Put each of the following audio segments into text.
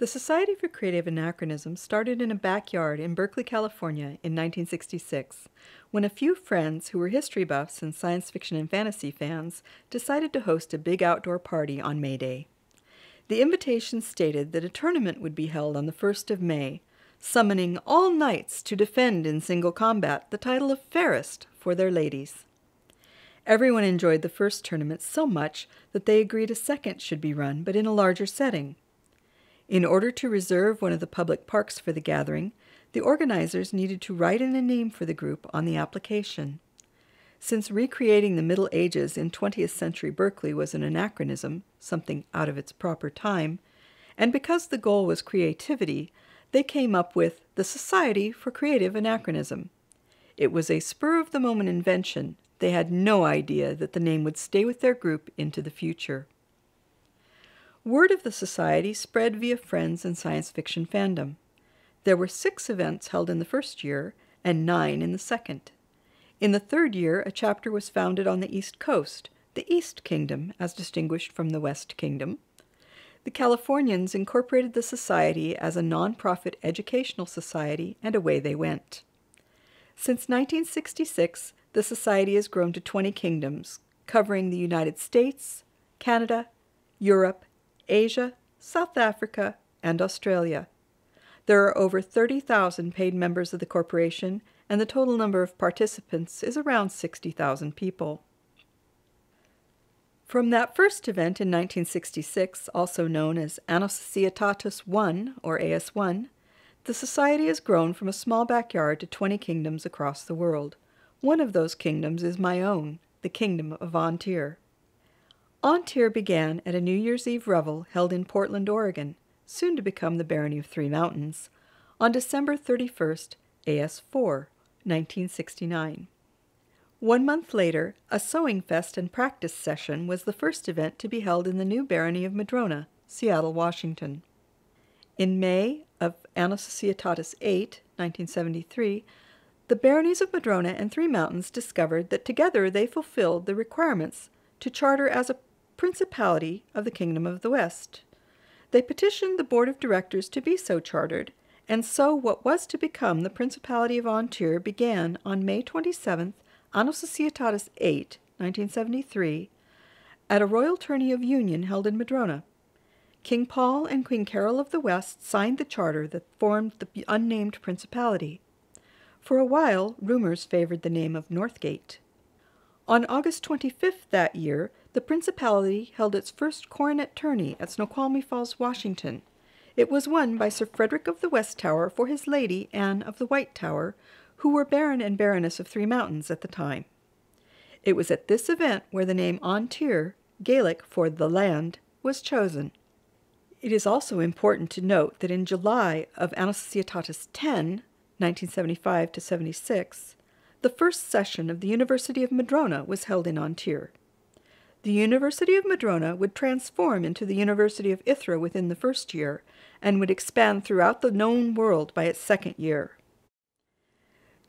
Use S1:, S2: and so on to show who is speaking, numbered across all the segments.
S1: The Society for Creative Anachronism started in a backyard in Berkeley, California in 1966, when a few friends who were history buffs and science fiction and fantasy fans decided to host a big outdoor party on May Day. The invitation stated that a tournament would be held on the 1st of May, summoning all knights to defend in single combat the title of fairest for their ladies. Everyone enjoyed the first tournament so much that they agreed a second should be run, but in a larger setting. In order to reserve one of the public parks for the gathering, the organizers needed to write in a name for the group on the application. Since recreating the Middle Ages in 20th century Berkeley was an anachronism, something out of its proper time, and because the goal was creativity, they came up with the Society for Creative Anachronism. It was a spur-of-the-moment invention. They had no idea that the name would stay with their group into the future. Word of the society spread via friends and science fiction fandom. There were 6 events held in the first year and 9 in the second. In the third year, a chapter was founded on the East Coast, the East Kingdom, as distinguished from the West Kingdom. The Californians incorporated the society as a non-profit educational society, and away they went. Since 1966, the society has grown to 20 kingdoms, covering the United States, Canada, Europe, Asia, South Africa, and Australia. There are over 30,000 paid members of the corporation, and the total number of participants is around 60,000 people. From that first event in 1966, also known as Annus Societatis I, or AS1, the society has grown from a small backyard to 20 kingdoms across the world. One of those kingdoms is my own, the Kingdom of An Tir. An Tir began at a New Year's Eve revel held in Portland, Oregon, soon to become the Barony of Three Mountains, on December 31st, AS4, 1969. 1 month later, a sewing fest and practice session was the first event to be held in the new Barony of Madrona, Seattle, Washington. In May of Annus Societatis VIII, 1973, the Baronies of Madrona and Three Mountains discovered that together they fulfilled the requirements to charter as a principality of the Kingdom of the West. They petitioned the board of directors to be so chartered, and so what was to become the Principality of An Tir began on May 27th, Annus Societatis VIII, 1973, at a royal tourney of union held in Madrona. King Paul and Queen Carol of the West signed the charter that formed the unnamed principality. For a while, rumors favored the name of Northgate. On August 25th that year, the Principality held its first coronet tourney at Snoqualmie Falls, Washington. It was won by Sir Frederick of the West Tower for his lady, Anne of the White Tower, who were Baron and Baroness of Three Mountains at the time. It was at this event where the name An Tir, Gaelic for the land, was chosen. It is also important to note that in July of Annus Societatis X, 1975-76, the first session of the University of Madrona was held in An Tir. The University of Madrona would transform into the University of Ithra within the first year, and would expand throughout the known world by its second year.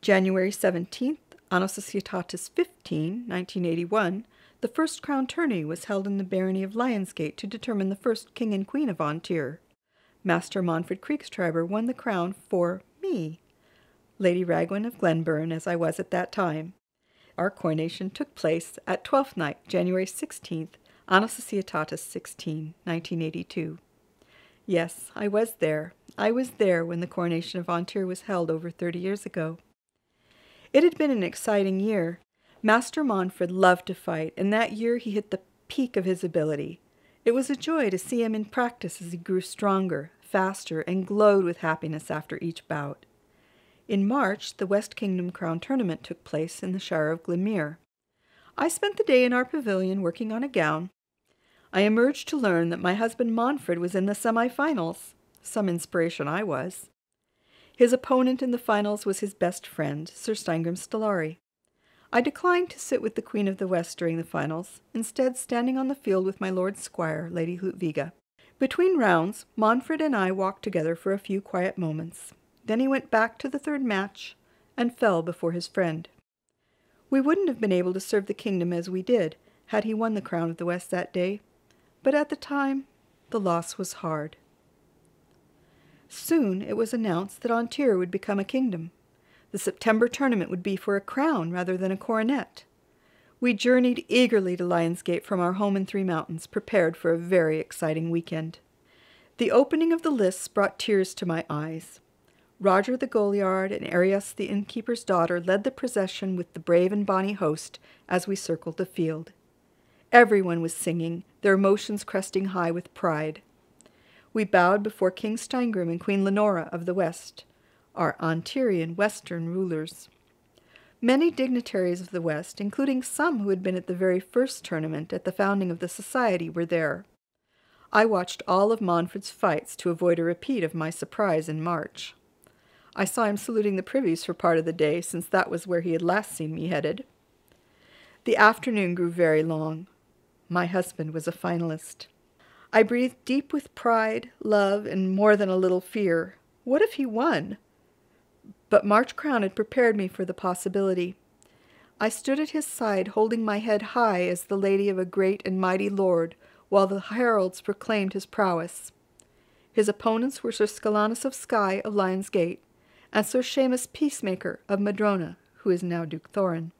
S1: January 17th, Annus Societatis XV, 1981, the first crown tourney was held in the Barony of Lionsgate to determine the first King and Queen of An Tir. Master Manfred Kriegstreiber won the crown for me, Lady Raglan of Glenburn, as I was at that time. Our coronation took place at Twelfth Night, January 16th, Annus Societatis XVI, 1982. Yes, I was there. I was there when the coronation of An Tir was held over 30 years ago. It had been an exciting year. Master Manfred loved to fight, and that year he hit the peak of his ability. It was a joy to see him in practice as he grew stronger, faster, and glowed with happiness after each bout. In March, the West Kingdom Crown Tournament took place in the Shire of Glenmuir. I spent the day in our pavilion working on a gown. I emerged to learn that my husband Manfred was in the semi-finals. Some inspiration I was. His opponent in the finals was his best friend, Sir Steingrim Stellari. I declined to sit with the Queen of the West during the finals, instead standing on the field with my Lord's Squire, Lady Hlutviga. Between rounds, Manfred and I walked together for a few quiet moments. Then he went back to the third match and fell before his friend. We wouldn't have been able to serve the kingdom as we did had he won the Crown of the West that day, but at the time, the loss was hard. Soon it was announced that An Tir would become a kingdom. The September tournament would be for a crown rather than a coronet. We journeyed eagerly to Lionsgate from our home in Three Mountains, prepared for a very exciting weekend. The opening of the lists brought tears to my eyes. Roger the Goliard and Arias the innkeeper's daughter led the procession with the brave and bonny host as we circled the field. Everyone was singing, their emotions cresting high with pride. We bowed before King Steingrim and Queen Lenora of the West, our An Tirian Western rulers. Many dignitaries of the West, including some who had been at the very first tournament at the founding of the society, were there. I watched all of Manfred's fights to avoid a repeat of my surprise in March. I saw him saluting the privies for part of the day, since that was where he had last seen me headed. The afternoon grew very long. My husband was a finalist. I breathed deep with pride, love, and more than a little fear. What if he won? But March Crown had prepared me for the possibility. I stood at his side, holding my head high as the lady of a great and mighty lord, while the heralds proclaimed his prowess. His opponents were Sir Scalanus of Skye of Lion's Gate, and Sir Seamus Peacemaker of Madrona, who is now Duke Thorin.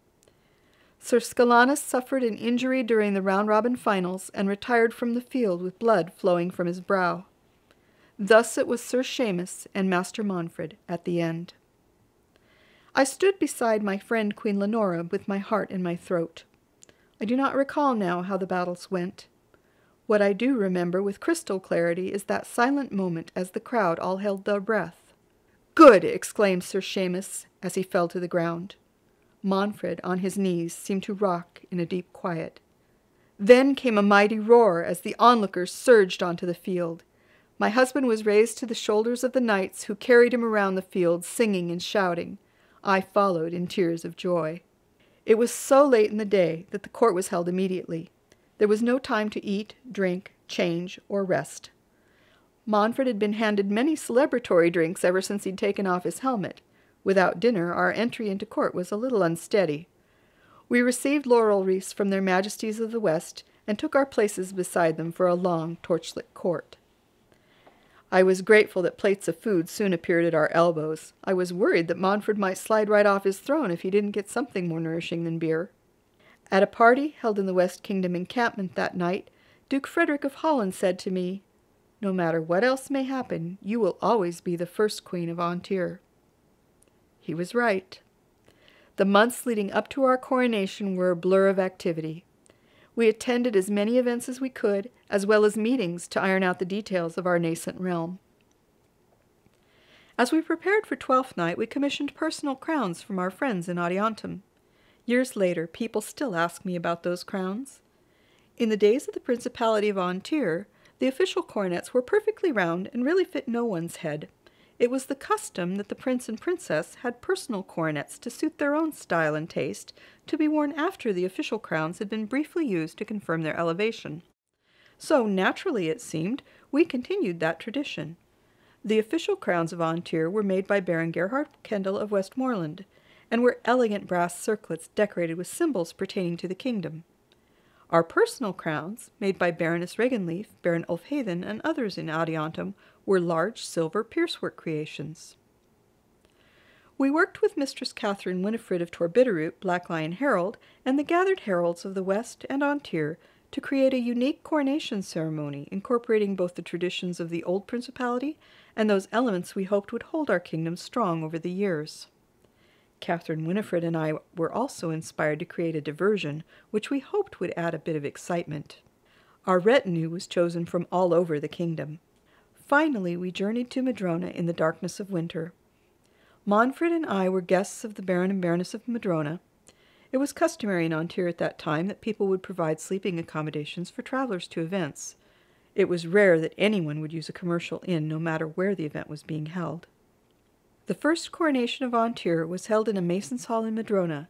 S1: Sir Scalanus suffered an injury during the round-robin finals and retired from the field with blood flowing from his brow. Thus it was Sir Seamus and Master Manfred at the end. I stood beside my friend Queen Lenora with my heart in my throat. I do not recall now how the battles went. What I do remember with crystal clarity is that silent moment as the crowd all held their breath. "Good!" exclaimed Sir Seamus as he fell to the ground. Manfred, on his knees, seemed to rock in a deep quiet. Then came a mighty roar as the onlookers surged onto the field. My husband was raised to the shoulders of the knights, who carried him around the field, singing and shouting. I followed in tears of joy. It was so late in the day that the court was held immediately. There was no time to eat, drink, change, or rest. Manfred had been handed many celebratory drinks ever since he'd taken off his helmet. Without dinner, our entry into court was a little unsteady. We received laurel wreaths from their majesties of the West and took our places beside them for a long, torchlit court. I was grateful that plates of food soon appeared at our elbows. I was worried that Manfred might slide right off his throne if he didn't get something more nourishing than beer. At a party held in the West Kingdom encampment that night, Duke Frederick of Holland said to me, "No matter what else may happen, you will always be the first Queen of An Tir." He was right. The months leading up to our coronation were a blur of activity. We attended as many events as we could, as well as meetings to iron out the details of our nascent realm. As we prepared for Twelfth Night, we commissioned personal crowns from our friends in Adiantum. Years later, people still ask me about those crowns. In the days of the Principality of An Tir, the official coronets were perfectly round and really fit no one's head. It was the custom that the prince and princess had personal coronets to suit their own style and taste, to be worn after the official crowns had been briefly used to confirm their elevation. So, naturally it seemed, we continued that tradition. The official crowns of An Tir were made by Baron Gerhard Kendall of Westmoreland, and were elegant brass circlets decorated with symbols pertaining to the kingdom. Our personal crowns, made by Baroness Regenleaf, Baron Ulfhathan, and others in Adiantum, were large silver piercework creations. We worked with Mistress Catherine Winifred of Torbitterroot, Black Lion Herald, and the gathered heralds of the West and An Tir to create a unique coronation ceremony incorporating both the traditions of the old principality and those elements we hoped would hold our kingdom strong over the years. Catherine Winifred and I were also inspired to create a diversion, which we hoped would add a bit of excitement. Our retinue was chosen from all over the kingdom. Finally, we journeyed to Madrona in the darkness of winter. Manfred and I were guests of the Baron and Baroness of Madrona. It was customary in An Tir at that time that people would provide sleeping accommodations for travelers to events. It was rare that anyone would use a commercial inn, no matter where the event was being held. The first coronation of An Tir was held in a mason's hall in Madrona.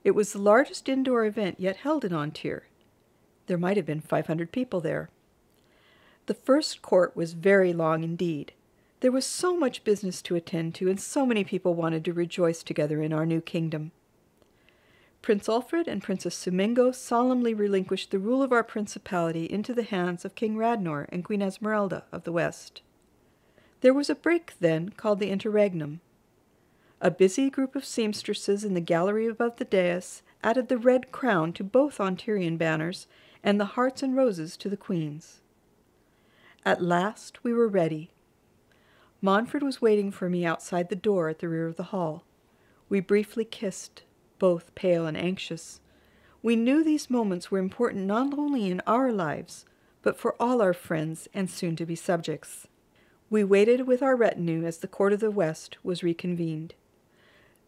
S1: It was the largest indoor event yet held in An Tir. There might have been 500 people there. The first court was very long indeed. There was so much business to attend to, and so many people wanted to rejoice together in our new kingdom. Prince Alfred and Princess Sumingo solemnly relinquished the rule of our principality into the hands of King Radnor and Queen Esmeralda of the West. There was a break then called the interregnum. A busy group of seamstresses in the gallery above the dais added the red crown to both Ontarian banners and the hearts and roses to the Queen's. At last we were ready. Montford was waiting for me outside the door at the rear of the hall. We briefly kissed, both pale and anxious. We knew these moments were important not only in our lives, but for all our friends and soon-to-be subjects. We waited with our retinue as the Court of the West was reconvened.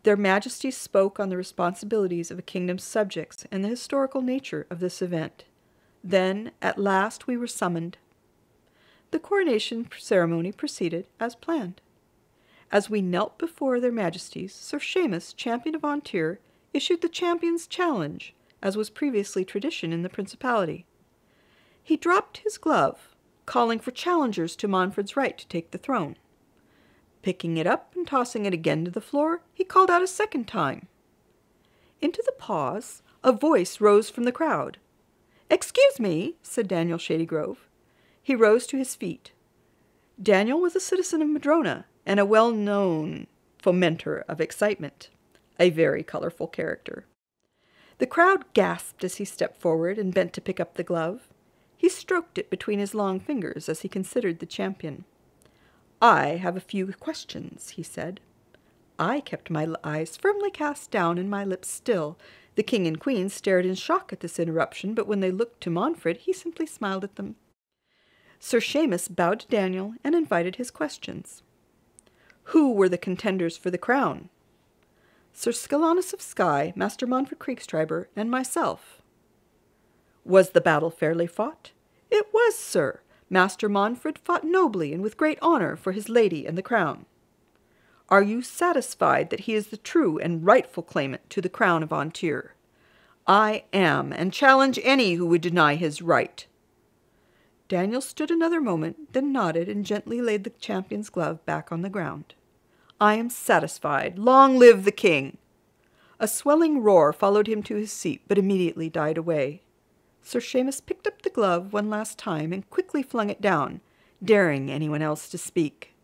S1: Their Majesties spoke on the responsibilities of a kingdom's subjects and the historical nature of this event. Then, at last, we were summoned. The coronation ceremony proceeded as planned. As we knelt before their Majesties, Sir Seamus, Champion of An Tir, issued the Champion's Challenge, as was previously tradition in the Principality. He dropped his glove, calling for challengers to Montford's right to take the throne. Picking it up and tossing it again to the floor, he called out a second time. Into the pause, a voice rose from the crowd. "Excuse me," said Daniel Shadygrove. He rose to his feet. Daniel was a citizen of Madrona and a well-known fomenter of excitement, a very colorful character. The crowd gasped as he stepped forward and bent to pick up the glove. He stroked it between his long fingers as he considered the champion. "I have a few questions," he said. I kept my eyes firmly cast down and my lips still. The king and queen stared in shock at this interruption, but when they looked to Montford, he simply smiled at them. Sir Seamus bowed to Daniel and invited his questions. Who were the contenders for the crown? Sir Scalanus of Skye, Master Montford Kriegstreiber, and myself. Was the battle fairly fought? It was, sir. Master Montford fought nobly and with great honor for his lady and the crown. Are you satisfied that he is the true and rightful claimant to the crown of An Tir? I am, and challenge any who would deny his right. Daniel stood another moment, then nodded and gently laid the champion's glove back on the ground. I am satisfied. Long live the king! A swelling roar followed him to his seat, but immediately died away. Sir Seamus picked up the glove one last time and quickly flung it down, daring anyone else to speak.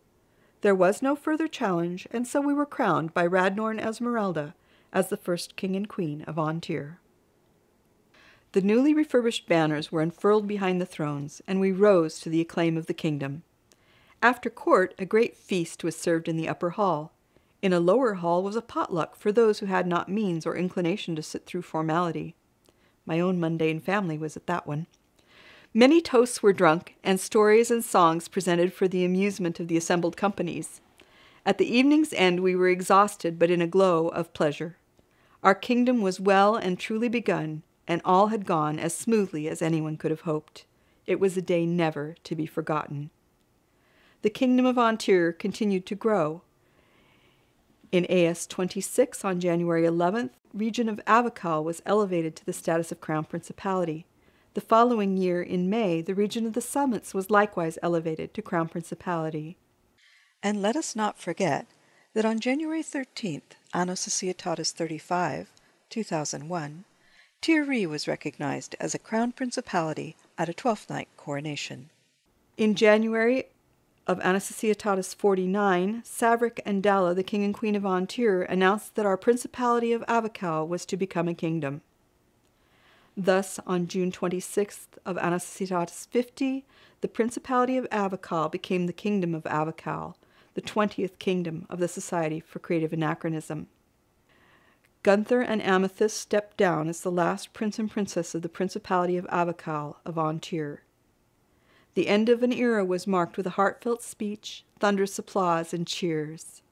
S1: There was no further challenge, and so we were crowned by Radnor and Esmeralda as the first king and queen of An Tir. The newly refurbished banners were unfurled behind the thrones, and we rose to the acclaim of the kingdom. After court, a great feast was served in the upper hall. In a lower hall was a potluck for those who had not means or inclination to sit through formality. My own mundane family was at that one. Many toasts were drunk, and stories and songs presented for the amusement of the assembled companies. At the evening's end we were exhausted, but in a glow of pleasure. Our kingdom was well and truly begun, and all had gone as smoothly as anyone could have hoped. It was a day never to be forgotten. The kingdom of An Tir continued to grow. In AS 26, on January 11th, region of Avakal was elevated to the status of Crown Principality. The following year, in May, the region of the Summits was likewise elevated to Crown Principality. And let us not forget that on January 13th, Anno Societatis 35, 2001, Tir was recognized as a Crown Principality at a 12th night coronation. In January of Anno Societatis 49, Saverick and Dalla, the king and queen of An Tir, announced that our Principality of Avakal was to become a kingdom. Thus, on June 26th of Anno Societatis 50, the Principality of Avakal became the Kingdom of Avakal, the 20th kingdom of the Society for Creative Anachronism. Gunther and Amethyst stepped down as the last prince and princess of the Principality of Avakal of An Tir. The end of an era was marked with a heartfelt speech, thunderous applause, and cheers.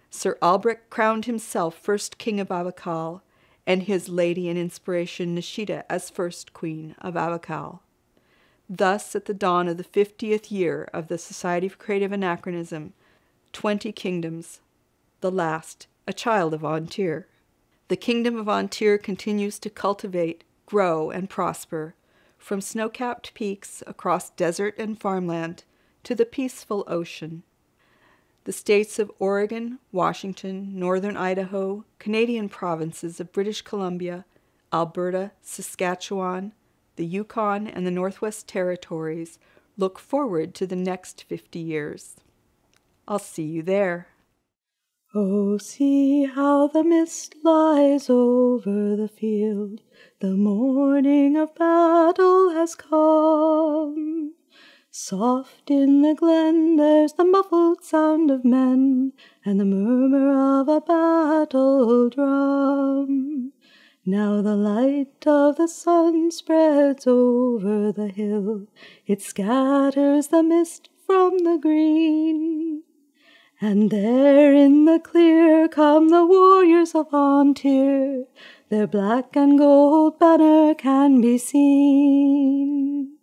S1: Sir Albrecht crowned himself first king of Avakal, and his lady and inspiration Nishida as first queen of Avakal. Thus, at the dawn of the 50th year of the Society for Creative Anachronism, 20 kingdoms, the last, a child of An Tir. The kingdom of An Tir continues to cultivate, grow, and prosper, from snow-capped peaks across desert and farmland to the peaceful ocean. The states of Oregon, Washington, northern Idaho, Canadian provinces of British Columbia, Alberta, Saskatchewan, the Yukon, and the Northwest Territories look forward to the next 50 years. I'll see you there.
S2: Oh, see how the mist lies over the field. The morning of battle has come. Soft in the glen there's the muffled sound of men, and the murmur of a battle drum. Now the light of the sun spreads over the hill. It scatters the mist from the green. And there in the clear come the warriors of An Tir. Their black and gold banner can be seen.